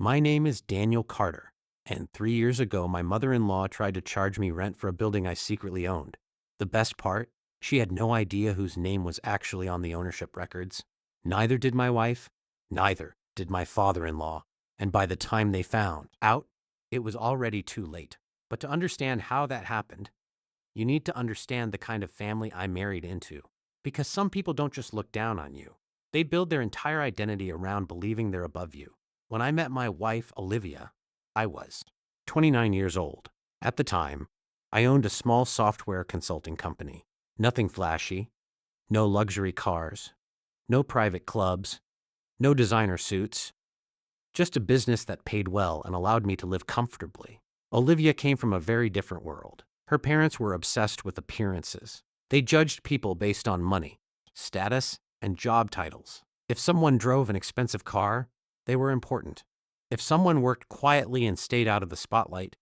My name is Daniel Carter, and 3 years ago, my mother-in-law tried to charge me rent for a building I secretly owned. The best part? She had no idea whose name was actually on the ownership records. Neither did my wife, neither did my father-in-law. And by the time they found out, it was already too late. But to understand how that happened, you need to understand the kind of family I married into. Because some people don't just look down on you. They build their entire identity around believing they're above you. When I met my wife, Olivia, I was 29 years old. At the time, I owned a small software consulting company. Nothing flashy, no luxury cars, no private clubs, no designer suits, just a business that paid well and allowed me to live comfortably. Olivia came from a very different world. Her parents were obsessed with appearances. They judged people based on money, status, and job titles. If someone drove an expensive car, they were important. If someone worked quietly and stayed out of the spotlight,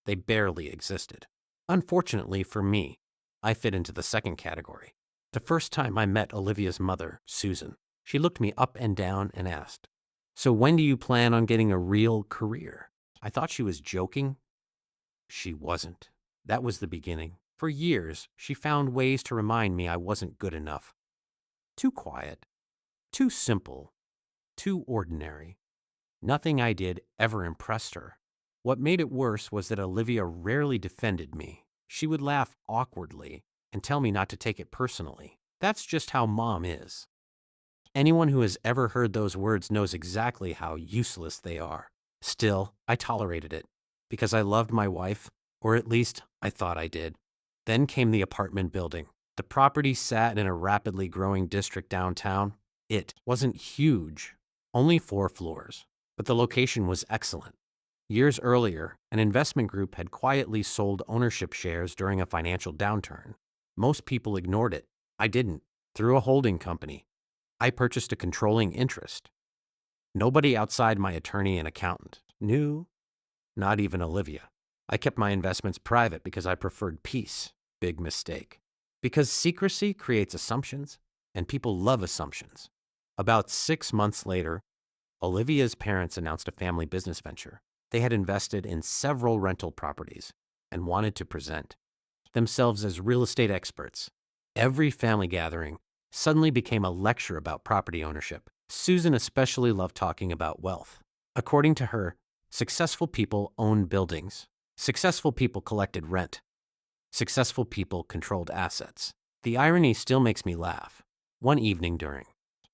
they barely existed. Unfortunately for me, I fit into the second category. The first time I met Olivia's mother, Susan, she looked me up and down and asked, "So when do you plan on getting a real career?" I thought she was joking. She wasn't. That was the beginning. For years, she found ways to remind me I wasn't good enough. Too quiet, too simple, too ordinary. Nothing I did ever impressed her. What made it worse was that Olivia rarely defended me. She would laugh awkwardly and tell me not to take it personally. That's just how mom is. Anyone who has ever heard those words knows exactly how useless they are. Still, I tolerated it because I loved my wife, or at least I thought I did. Then came the apartment building. The property sat in a rapidly growing district downtown. It wasn't huge, only 4 floors, but the location was excellent. Years earlier, an investment group had quietly sold ownership shares during a financial downturn. Most people ignored it. I didn't. Through a holding company, I purchased a controlling interest. Nobody outside my attorney and accountant knew, not even Olivia. I kept my investments private because I preferred peace. Big mistake. Because secrecy creates assumptions, and people love assumptions. About 6 months later, Olivia's parents announced a family business venture. They had invested in several rental properties and wanted to present themselves as real estate experts. Every family gathering suddenly became a lecture about property ownership. Susan especially loved talking about wealth. According to her, successful people owned buildings. Successful people collected rent. Successful people controlled assets. The irony still makes me laugh. One evening during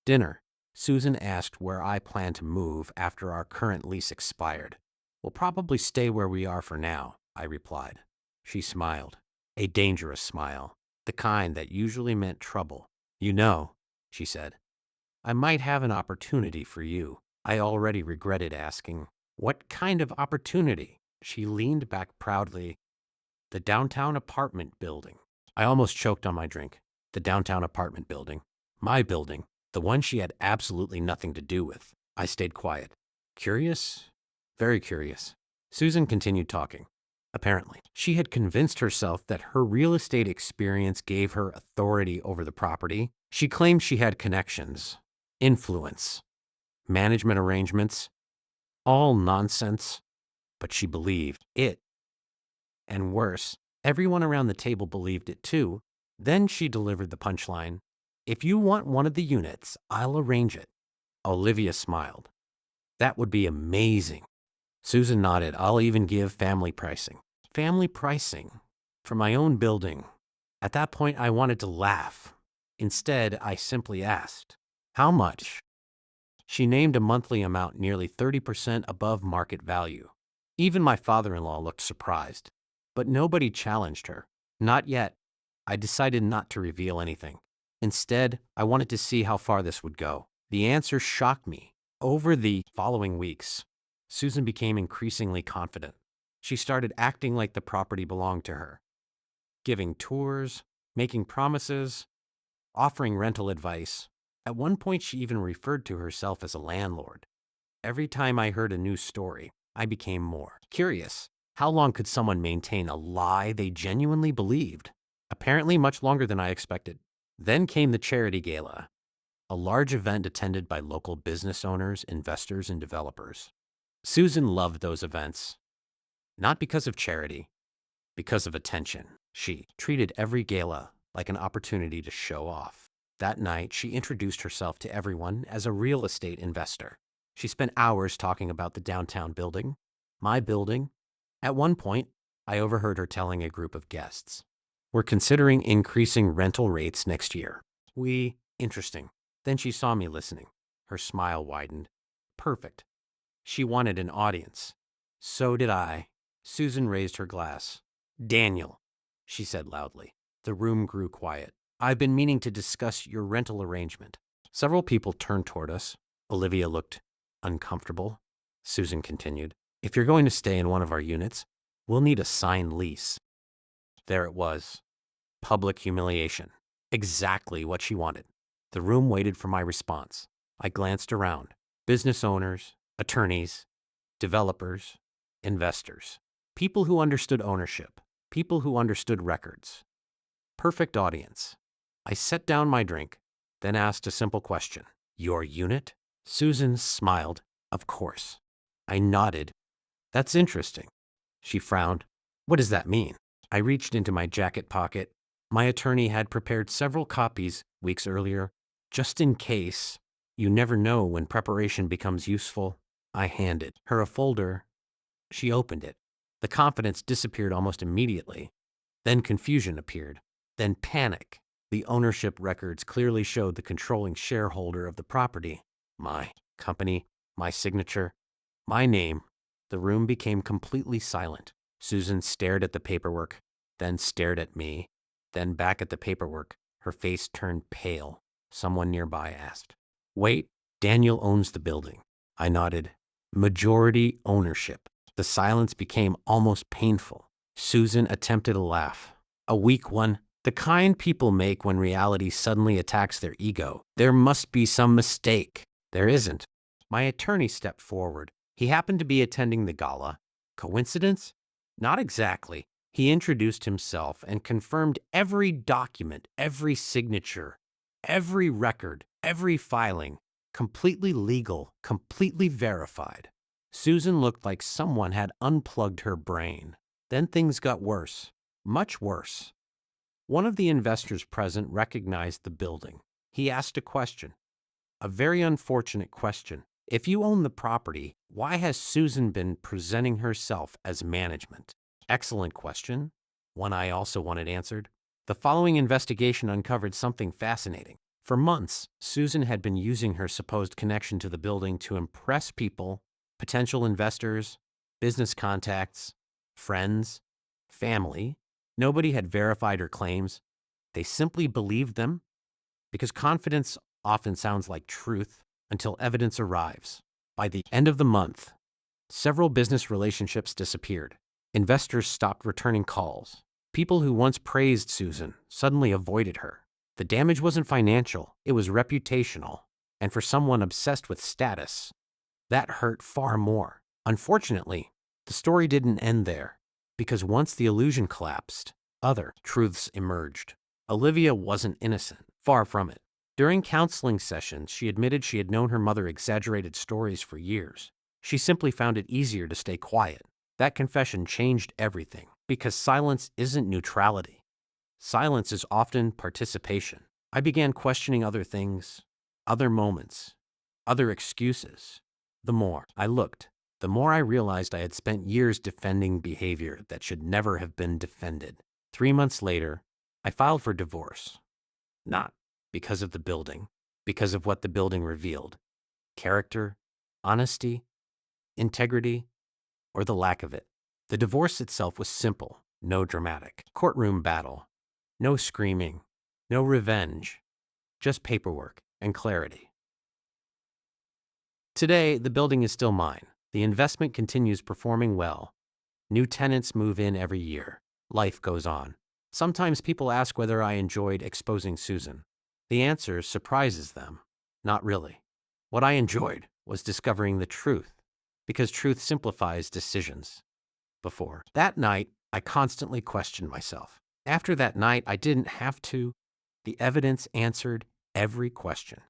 dinner, Susan asked where I planned to move after our current lease expired. "We'll probably stay where we are for now," I replied. She smiled, a dangerous smile, the kind that usually meant trouble. "You know," she said, "I might have an opportunity for you." I already regretted asking, "What kind of opportunity?" She leaned back proudly. "The downtown apartment building." I almost choked on my drink. The downtown apartment building. My building. The one she had absolutely nothing to do with. I stayed quiet. Curious? Very curious. Susan continued talking. Apparently, she had convinced herself that her real estate experience gave her authority over the property. She claimed she had connections, influence, management arrangements, all nonsense, but she believed it. And worse, everyone around the table believed it too. Then she delivered the punchline, "If you want one of the units, I'll arrange it." Olivia smiled. "That would be amazing." Susan nodded. "I'll even give family pricing." Family pricing? For my own building. At that point, I wanted to laugh. Instead, I simply asked, "How much?" She named a monthly amount nearly 30% above market value. Even my father-in-law looked surprised. But nobody challenged her. Not yet. I decided not to reveal anything. Instead, I wanted to see how far this would go. The answer shocked me. Over the following weeks, Susan became increasingly confident. She started acting like the property belonged to her, giving tours, making promises, offering rental advice. At one point, she even referred to herself as a landlord. Every time I heard a new story, I became more curious. How long could someone maintain a lie they genuinely believed? Apparently much longer than I expected. Then came the charity gala, a large event attended by local business owners, investors, and developers. Susan loved those events, not because of charity, because of attention. She treated every gala like an opportunity to show off. That night, she introduced herself to everyone as a real estate investor. She spent hours talking about the downtown building, my building. At one point, I overheard her telling a group of guests, "We're considering increasing rental rates next year." Interesting. Then she saw me listening. Her smile widened. Perfect. She wanted an audience. So did I. Susan raised her glass. "Daniel," she said loudly. The room grew quiet. "I've been meaning to discuss your rental arrangement." Several people turned toward us. Olivia looked uncomfortable. Susan continued, "If you're going to stay in one of our units, we'll need a signed lease." There it was. Public humiliation. Exactly what she wanted. The room waited for my response. I glanced around. Business owners, attorneys, developers, investors. People who understood ownership. People who understood records. Perfect audience. I set down my drink, then asked a simple question. "Your unit?" Susan smiled. "Of course." I nodded. "That's interesting." She frowned. "What does that mean?" I reached into my jacket pocket. My attorney had prepared several copies weeks earlier, just in case. You never know when preparation becomes useful. I handed her a folder. She opened it. The confidence disappeared almost immediately. Then confusion appeared. Then panic. The ownership records clearly showed the controlling shareholder of the property. My company, my signature, my name. The room became completely silent. Susan stared at the paperwork, then stared at me, then back at the paperwork. Her face turned pale. Someone nearby asked, "Wait, Daniel owns the building." I nodded. Majority ownership. The silence became almost painful. Susan attempted a laugh. A weak one. The kind people make when reality suddenly attacks their ego. "There must be some mistake." "There isn't." My attorney stepped forward. He happened to be attending the gala. Coincidence? Not exactly. He introduced himself and confirmed every document, every signature, every record, every filing. Completely legal, completely verified. Susan looked like someone had unplugged her brain. Then things got worse, much worse. One of the investors present recognized the building. He asked a question, a very unfortunate question. "If you own the property, why has Susan been presenting herself as management?" Excellent question. One I also wanted answered. The following investigation uncovered something fascinating. For months, Susan had been using her supposed connection to the building to impress people, potential investors, business contacts, friends, family. Nobody had verified her claims. They simply believed them because confidence often sounds like truth until evidence arrives. By the end of the month, several business relationships disappeared. Investors stopped returning calls. People who once praised Susan suddenly avoided her. The damage wasn't financial, it was reputational. And for someone obsessed with status, that hurt far more. Unfortunately, the story didn't end there, because once the illusion collapsed, other truths emerged. Olivia wasn't innocent, far from it. During counseling sessions, she admitted she had known her mother exaggerated stories for years. She simply found it easier to stay quiet. That confession changed everything, because silence isn't neutrality. Silence is often participation. I began questioning other things, other moments, other excuses. The more I looked, the more I realized I had spent years defending behavior that should never have been defended. 3 months later, I filed for divorce. Not because of the building, because of what the building revealed. Character, honesty, integrity, or the lack of it. The divorce itself was simple, no dramatic courtroom battle, no screaming, no revenge, just paperwork and clarity. Today, the building is still mine. The investment continues performing well. New tenants move in every year. Life goes on. Sometimes people ask whether I enjoyed exposing Susan. The answer surprises them. Not really. What I enjoyed was discovering the truth, because truth simplifies decisions. Before that night, I constantly questioned myself. After that night, I didn't have to. The evidence answered every question.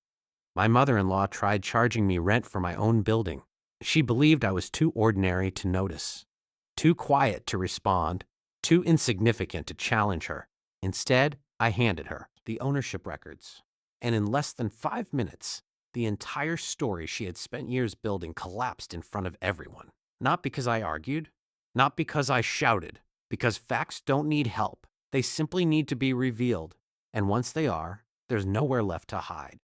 My mother-in-law tried charging me rent for my own building. She believed I was too ordinary to notice, too quiet to respond, too insignificant to challenge her. Instead, I handed her the ownership records. And in less than 5 minutes, the entire story she had spent years building collapsed in front of everyone. Not because I argued, not because I shouted, because facts don't need help. They simply need to be revealed. And once they are, there's nowhere left to hide.